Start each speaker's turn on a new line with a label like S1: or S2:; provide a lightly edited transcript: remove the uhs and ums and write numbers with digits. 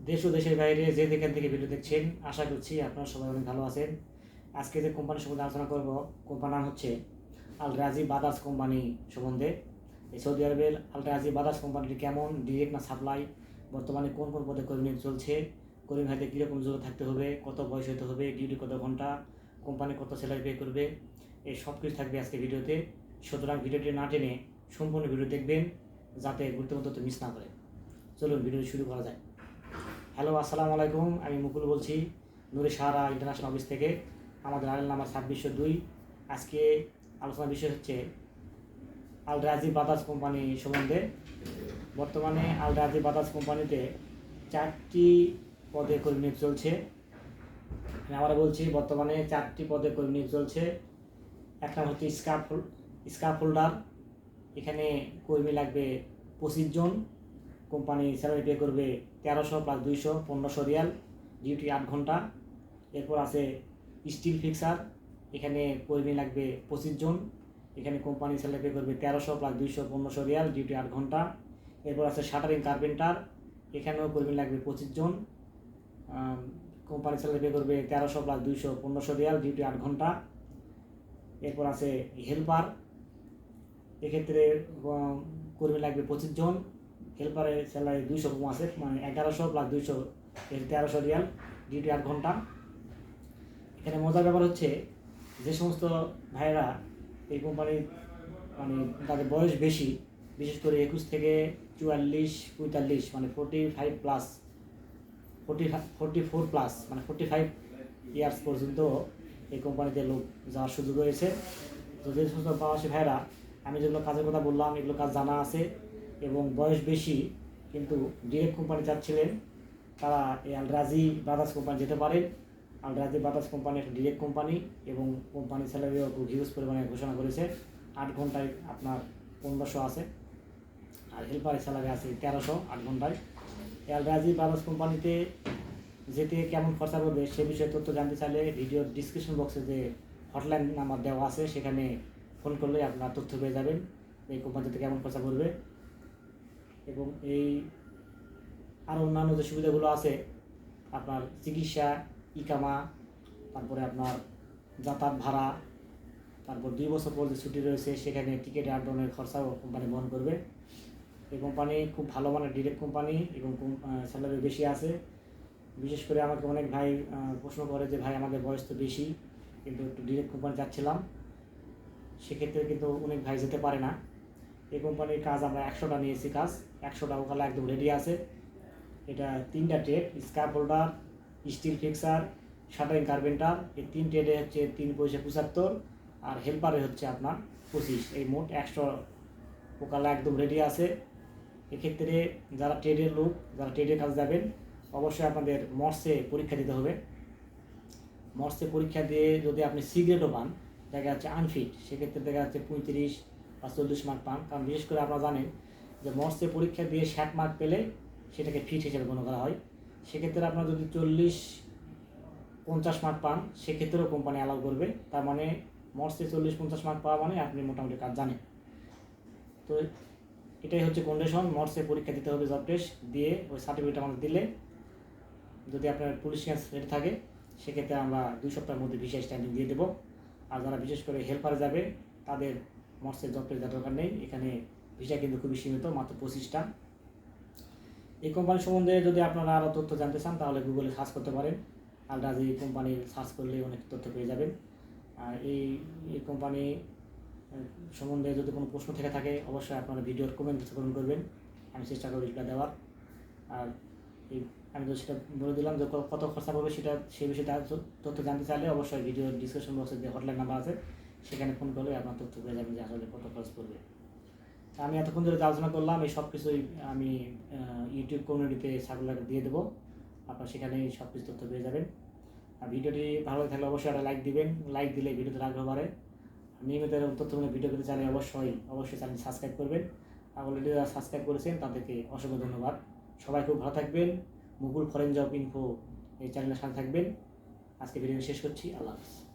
S1: দেশ ও দেশের বাইরে যে যেখান থেকে ভিডিও দেখছেন, আশা করছি আপনারা সবাই অনেক ভালো আছেন। আজকে যে কোম্পানির সম্বন্ধে আলোচনা করব, কোম্পানির নাম হচ্ছে আল রাজি বাদাস কোম্পানি সম্বন্ধে। এই সৌদি আরবের আল রাজি বাদাস কোম্পানিটি কেমন, ডিরেক্ট না সাপ্লাই, বর্তমানে কোন কোন পদে কর্মী নিয়োগ চলছে, কর্মী ভাইতে কীরকম যোগ্য থাকতে হবে, কত বয়স হতে হবে, ডিউটি কত ঘন্টা, কোম্পানি কত স্যালারি পে করবে, এই সব কিছু থাকবে আজকে ভিডিওতে। সুতরাং ভিডিওটি না টেনে সম্পূর্ণ ভিডিও দেখবেন, যাতে গুরুত্বপূর্ণ তথ্য মিস না করে। চলুন ভিডিও শুরু করা যায়। হ্যালো, আসসালামু আলাইকুম। আমি মুকুল বলছি, নুরে সাহারা ইন্টারন্যাশনাল অফিস থেকে। আমাদের আইএল নাম্বার 2602। আজকে আলোচনার বিষয় হচ্ছে আল রাজি বাদাস কোম্পানি সম্বন্ধে। বর্তমানে আল রাজি বাদাস কোম্পানিতে 4টি পদে কর্মী নিয়োগ চলছে। আমি আবার বলছি, বর্তমানে 4টি পদে কর্মী নিয়োগ চলছে। এক নাম হচ্ছে স্কাফ হোল্ডার। এখানে কর্মী লাগবে 25 জন। কোম্পানি স্যালারি পে করবে 1300 প্লাস 200, 1500 রিয়াল, ডিউটি 8 ঘন্টা। এরপর আছে স্টিল ফিক্সার। এখানে কর্মী লাগবে 25 জন। এখানে কোম্পানি স্যালারি পে করবে 1300 প্লাস 200, 1500 রিয়াল, ডিউটি 8 ঘন্টা। এরপর আছে শাটারিং কার্পেন্টার। এখানেও কর্মী লাগবে 25 জন। কোম্পানি স্যালারি পে করবে 1300 প্লাস 200, 1500 রিয়াল, ডিউটি 8 ঘন্টা। এরপর আছে হেল্পার। এক্ষেত্রে কর্মী লাগবে 25 জন। হেল্পারের স্যালারি 200 কম আছে, মানে 1100 প্লাস 200 1300 রিয়াল, ডিউটি 8 ঘন্টা। এখানে মজার ব্যাপার হচ্ছে, যে সমস্ত ভাইয়েরা এই কোম্পানির মানে তাদের বয়স বেশি, বিশেষ করে 21 থেকে 44, 45, মানে 45 প্লাস, 44 প্লাস, মানে 45 ইয়ার্স পর্যন্ত এই কোম্পানিতে লোক যাওয়ার সুযোগ রয়েছে। তো যে সমস্ত প্রবাসী ভাইয়েরা, আমি যেগুলো কাজের কথা বললাম, এগুলো কাজ জানা আছে এবং বয়স বেশি কিন্তু ডিরেক্ট কোম্পানি চাচ্ছিলেন, তারা এই আল রাজি বাদাস কোম্পানি যেতে পারেন। আল রাজি বাদাস কোম্পানি একটা ডিরেক্ট কোম্পানি এবং কোম্পানির স্যালারিও খুব হিউজ পরিমাণে ঘোষণা করেছে। 8 ঘন্টায় আপনার 1500 আছে, আর হেল্পারের স্যালারি আছে 1300 8 ঘন্টায়। আল রাজি বাদাস কোম্পানিতে যেতে কেমন খরচা পড়বে সে বিষয়ে তথ্য জানতে চাইলে ভিডিওর ডিসক্রিপশন বক্সে যে হটলাইন নাম্বার দেওয়া আছে সেখানে ফোন করলে আপনার তথ্য পেয়ে যাবেন এই কোম্পানিতে কেমন খরচা পড়বে। এবং এই আরও অন্যান্য যে সুবিধাগুলো আছে, আপনার চিকিৎসা, ইকামা, তারপরে আপনার যাতায়াত ভাড়া, তারপর 2 বছর পর যে ছুটি রয়েছে সেখানে টিকিট আপ ডাউনের খরচাও কোম্পানি বহন করবে। এই কোম্পানি খুব ভালো মানের ডিরেক্ট কোম্পানি এবং স্যালারি বেশি আছে। বিশেষ করে আমাকে অনেক ভাই প্রশ্ন করে যে ভাই, আমাদের বয়স তো বেশি, কিন্তু একটু ডিরেক্ট কোম্পানি যাচ্ছিলাম, সেক্ষেত্রে কিন্তু অনেক ভাই যেতে পারে না। এই কোম্পানির কাজ আমরা 100টা নিয়েছি, কাজ 100টা ওখানে একদম রেডি আছে। এটা 3টা ট্রেড, স্কার্প holder, steel fixer, shuttering carpenter. এই 3 ট্রেডে হচ্ছে 3 পয়সা 75, আর হেল্পারে হচ্ছে আপনার 25। এই মোট 100 ওকালা একদম রেডি আছে। এক্ষেত্রে যারা ট্রেডের লোক, যারা ট্রেডের কাজ যাবেন, অবশ্যই আপনাদের মর্সে পরীক্ষা দিতে হবে। মর্সে পরীক্ষা দিয়ে যদি আপনি সি গ্রেডও পান, দেখা যাচ্ছে আনফিট, সেক্ষেত্রে দেখা যাচ্ছে 35 বা 40 মার্ক পান। কারণ বিশেষ করে আপনারা জানেন যে মর্সে পরীক্ষা দিয়ে 60 মার্ক পেলে সেটাকে ফিট হিসেবে গণ্য করা হয়। সেক্ষেত্রে আপনারা যদি 40-50 মার্ক পান, সেক্ষেত্রেও কোম্পানি অ্যালাউ করবে। তার মানে মর্সে 40-50 মার্ক পাওয়া মানে আপনি মোটামুটি কাজ জানেন। তো এটাই হচ্ছে কন্ডিশন, মর্সে পরীক্ষা দিতে হবে, জব টেস্ট দিয়ে ওই সার্টিফিকেট আমাদের দিলে, যদি আপনার পুলিশ ক্লিয়ারেন্স রেডি থাকে, সেক্ষেত্রে আমরা 2 সপ্তাহের মধ্যে ভিসা স্ট্যাম্পিং দিয়ে দেবো। আর যারা বিশেষ করে হেল্পারে যাবে, তাদের মর্সে জব টেস্ট দেওয়ার দরকার নেই। এখানে ভিসা কিন্তু খুবই সীমিত, মাত্র 25টা। এই কোম্পানি সম্বন্ধে যদি আপনারা আরও তথ্য জানতে চান, তাহলে গুগলে সার্চ করতে পারেন। আল রাজি কোম্পানি সার্চ করলে অনেক তথ্য পেয়ে যাবেন। আর এই কোম্পানি সম্বন্ধে যদি কোনো প্রশ্ন থেকে থাকে, অবশ্যই আপনারা ভিডিওর কমেন্ট করবেন, আমি চেষ্টা করব রিপ্লাই দেওয়ার। আর আমি তো সেটা বলে দিলাম যে কত খরচা পড়বে, সেই বিষয়ে তথ্য জানতে চাইলে অবশ্যই ভিডিওর ডিসক্রিপশন বক্সে যে হটলাইন নাম্বার আছে সেখানে ফোন করলে আপনার তথ্য পেয়ে যাবেন যে আসলে কত খরচ পড়বে। আমি এতক্ষণ ধরে আলোচনা করলাম, এই সব কিছুই আমি ইউটিউব কমিউনিটিতে সার্কুলার দিয়ে দেবো, আপনার সেখানেই সব কিছু তথ্য পেয়ে যাবেন। আর ভিডিওটি ভালো থাকলে অবশ্যই একটা লাইক দিবেন, লাইক দিলে ভিডিওতে আগ্রহ বাড়ে। নিয়মিত তথ্যমূলক ভিডিও পেতে চাইলে অবশ্যই চ্যানেল সাবস্ক্রাইব করবেন। আর অলরেডি যারা সাবস্ক্রাইব করেছেন তাদেরকে অসংখ্য ধন্যবাদ। সবাই খুব ভালো থাকবেন। মুকুল ফরেন জব ইনফো এই চ্যানেলের সাথে থাকবেন। আজকে ভিডিও শেষ করছি। আল্লাহ হাফেজ।